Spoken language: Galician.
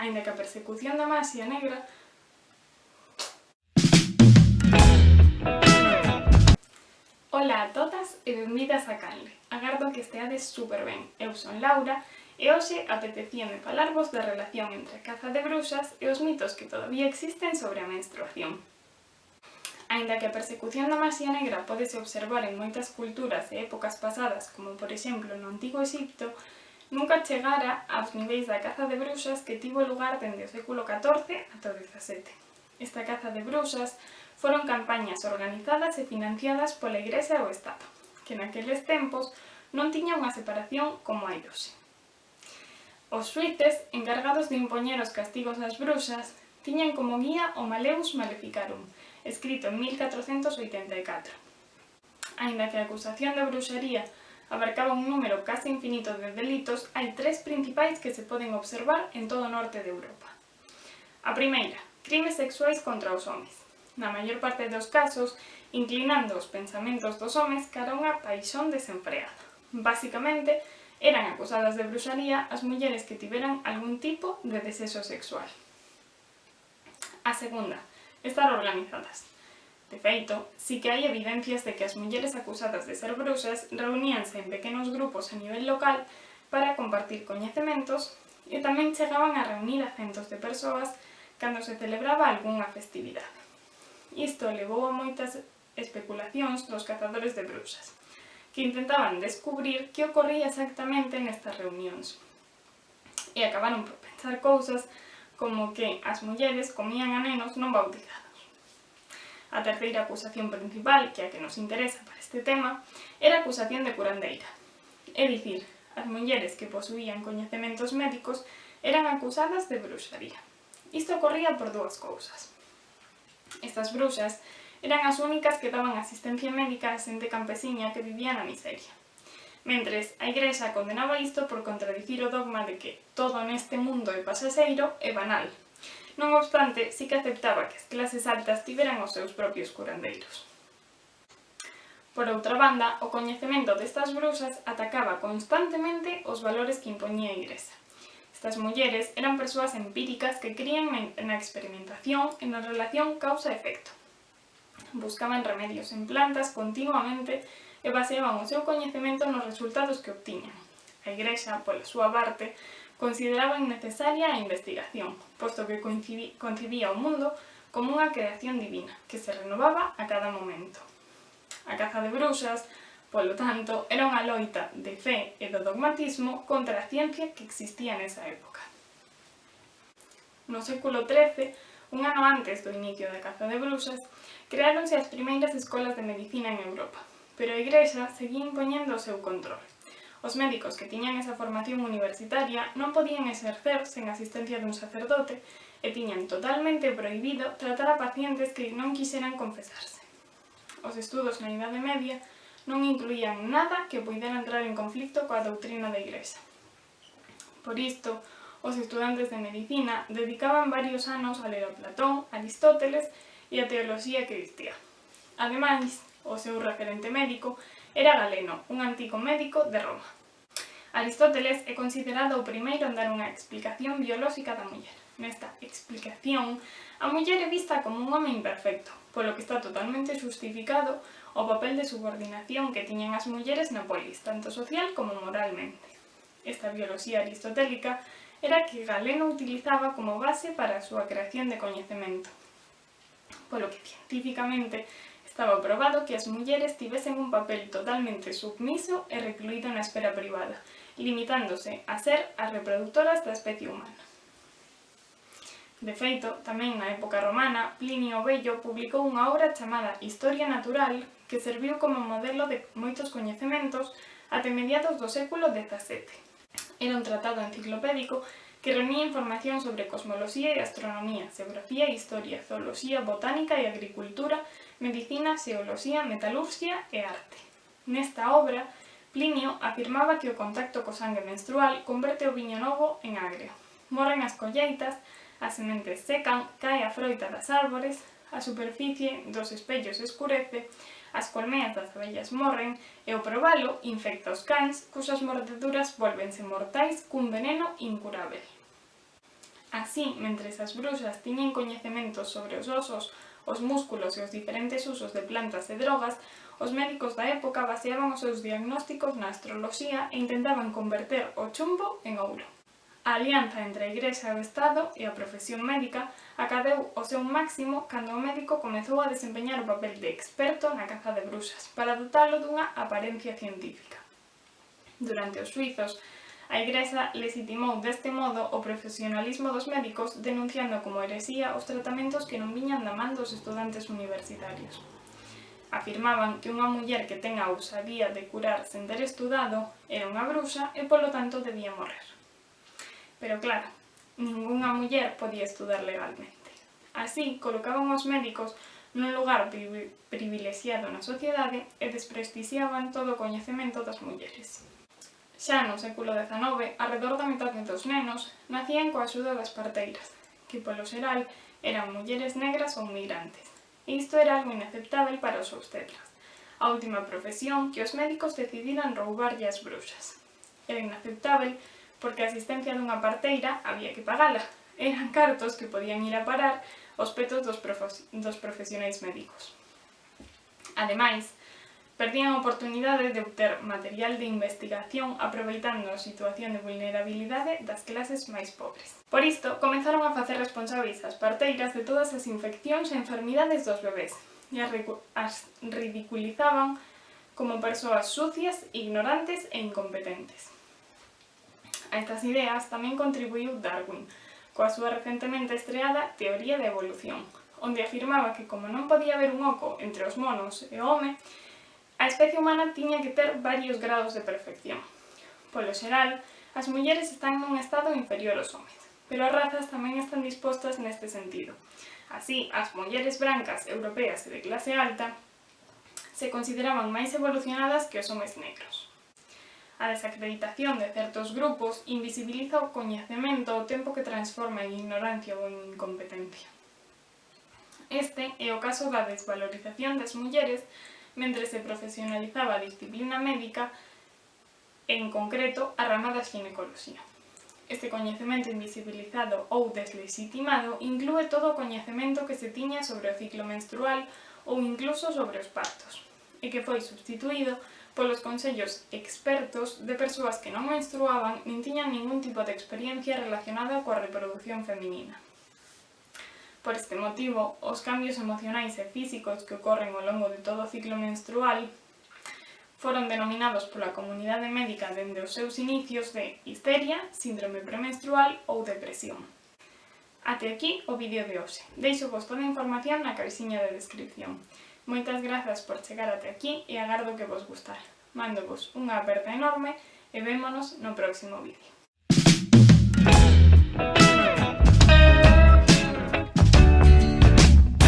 aínda que a persecución da maxia negra Ola a todas e benvidas a Canle. Agardo que esteades super ben. Eu son Laura e hoxe apetecíame falarvos da relación entre a caza de bruxas e os mitos que todavía existen sobre a menstruación. Aínda que a persecución da maxia negra pódese observar en moitas culturas e épocas pasadas, como por exemplo no Antigo Exipto, nunca chegara aos niveis da caza de bruxas que tivo lugar dende o século XIV ata o XVII. Esta caza de bruxas foron campañas organizadas e financiadas pola Igrexa e o Estado, que naqueles tempos non tiña unha separación como hai hoxe. Os xuíces, encargados de impoñer os castigos ás bruxas, tiñan como guía o Maleus Maleficarum, escrito en 1484. Aínda que a acusación de bruxaría abarcaba un número case infinito de delitos, hai tres principais que se poden observar en todo o norte de Europa. A primeira, crimes sexuais contra os homes. Na maior parte dos casos, inclinando os pensamentos dos homes cara a unha paixón desenfreada. Basicamente, eran acusadas de bruxaría as mulleres que tiveran algún tipo de desexo sexual. A segunda, estar organizadas. De feito, sí que hai evidencias de que as mulleres acusadas de ser bruxas reuníanse en pequenos grupos a nivel local para compartir coñecementos e tamén chegaban a reunir a centos de persoas cando se celebraba algunha festividade. Isto levou a moitas especulacións dos cazadores de bruxas, que intentaban descubrir que ocorría exactamente nestas reunións. E acabaron por pensar cousas como que as mulleres comían a nenos non bautizados. A terceira acusación principal, que é a que nos interesa para este tema, era a acusación de curandeira. É dicir, as mulleres que posuían coñecementos médicos eran acusadas de bruxaría. Isto ocorría por dúas cousas. Estas bruxas eran as únicas que daban asistencia médica a xente campesiña que vivía na miseria. Mentres, a Igrexa condenaba isto por contradicir o dogma de que todo neste mundo é pasaxeiro e banal. Non obstante, sí que aceptaba que as clases altas tiveran os seus propios curandeiros. Por outra banda, o coñecemento destas bruxas atacaba constantemente os valores que impoñía a Igrexa. Estas mulleres eran persoas empíricas que crían na experimentación e na relación causa-efecto. Buscaban remedios en plantas continuamente e baseaban o seu coñecemento nos resultados que obtiñan. A Igrexa, pola súa parte, consideraba innecesaria a investigación, posto que concibía o mundo como unha creación divina, que se renovaba a cada momento. A caza de bruxas, polo tanto, era unha loita de fe e do dogmatismo contra a ciencia que existía nesa época. No século XIII, un ano antes do inicio da caza de bruxas, creáronse as primeiras escolas de medicina en Europa, pero a Igrexa seguía impoñendo o seu control. Os médicos que tiñan esa formación universitaria non podían exercer sen asistencia dun sacerdote e tiñan totalmente prohibido tratar a pacientes que non quixeran confesarse. Os estudos na Idade Media non incluían nada que puidera entrar en conflicto coa doutrina da Igrexa. Por isto, os estudantes de medicina dedicaban varios anos a ler a Platón, Aristóteles e a teoloxía cristiá. Ademais, o seu referente médico era Galeno, un antigo médico de Roma. Aristóteles é considerado o primeiro en dar unha explicación biolóxica da muller. Nesta explicación, a muller é vista como un home imperfecto, polo que está totalmente xustificado o papel de subordinación que tiñan as mulleres na polis, tanto social como moralmente. Esta bioloxía aristotélica era que Galeno utilizaba como base para a súa creación de coñecemento, polo que científicamente estaba probado que as mulleres tivesen un papel totalmente submiso e recluído na esfera privada, limitándose a ser as reproductoras da especie humana. De feito, tamén na época romana, Plinio o Vello publicou unha obra chamada Historia Natural que serviu como modelo de moitos coñecementos até mediados do século XVII. Era un tratado enciclopédico que reunía información sobre cosmoloxía e astronomía, xeografía e historia, zooloxía, botánica e agricultura, medicina, xeoloxía, metalurxia e arte. Nesta obra, Plinio afirmaba que o contacto co sangue menstrual converte o viño novo en agrio. Morren as colleitas, as sementes secan, cae a froita das árbores, a superficie dos espellos escurece, as colmeas das abellas morren e o probalo infecta os cans, cusas mordeduras volvense mortais cun veneno incurável. Así, mentres as bruxas tiñen coñecementos sobre os osos, os músculos e os diferentes usos de plantas e drogas, os médicos da época baseaban os seus diagnósticos na astroloxía e intentaban converter o chumbo en ouro. A alianza entre a Igrexa e o Estado e a profesión médica acadeu o seu máximo cando o médico comezou a desempeñar o papel de experto na caza de bruxas para dotalo dunha aparencia científica. Durante os xuizos, a Igrexa legitimou deste modo o profesionalismo dos médicos denunciando como heresía os tratamentos que non viñan da man dos estudantes universitarios. Afirmaban que unha muller que ten a ousadía de curar sen ter estudado era unha bruxa e polo tanto debía morrer. Pero claro, ningunha muller podía estudar legalmente. Así, colocaban os médicos nun lugar privilexiado na sociedade e desprestixiaban todo o coñecemento das mulleres. Xa no século XIX, arredor da metade dos nenos nacían coa axuda das parteiras, que polo xeral eran mulleres negras ou migrantes, e isto era algo inaceptável para os obstetras, a última profesión que os médicos decidiran roubarlle ás bruxas. Era inaceptável porque a asistencia dunha parteira había que pagala. Eran cartos que podían ir a parar aos petos dos profesionais médicos. Ademais, perdían a oportunidade de obter material de investigación aproveitando a situación de vulnerabilidade das clases máis pobres. Por isto, comenzaron a facer responsábeis as parteiras de todas as infeccións e enfermidades dos bebés e as ridiculizaban como persoas sucias, ignorantes e incompetentes. A estas ideas tamén contribuíu Darwin, coa súa recentemente estreada Teoría da Evolución, onde afirmaba que como non podía haber un oco entre os monos e o home, a especie humana tiña que ter varios grados de perfección. Polo xeral, as mulleres están nun estado inferior aos homes, pero as razas tamén están dispostas neste sentido. Así, as mulleres brancas, europeas e de clase alta se consideraban máis evolucionadas que os homes negros. A desacreditación de certos grupos invisibiliza o coñecemento ao tempo que transforma en ignorancia ou en incompetencia. Este é o caso da desvalorización das mulleres mentre se profesionalizaba a disciplina médica, en concreto a rama da xinecoloxía. Este coñecemento invisibilizado ou deslegitimado inclúe todo o coñecemento que se tiña sobre o ciclo menstrual ou incluso sobre os partos, e que foi substituído polos consellos expertos de persoas que non menstruaban nin tiñan ningún tipo de experiencia relacionada coa reproducción feminina. Por este motivo, os cambios emocionais e físicos que ocorren ao longo de todo o ciclo menstrual foron denominados pola comunidade médica dende os seus inicios de histeria, síndrome premenstrual ou depresión. Até aquí o vídeo de hoxe. Deixo vos toda a información na caixinha de descripción. Moitas grazas por chegar até aquí e agardo que vos gustar. Mándovos unha aperta enorme e vémonos no próximo vídeo.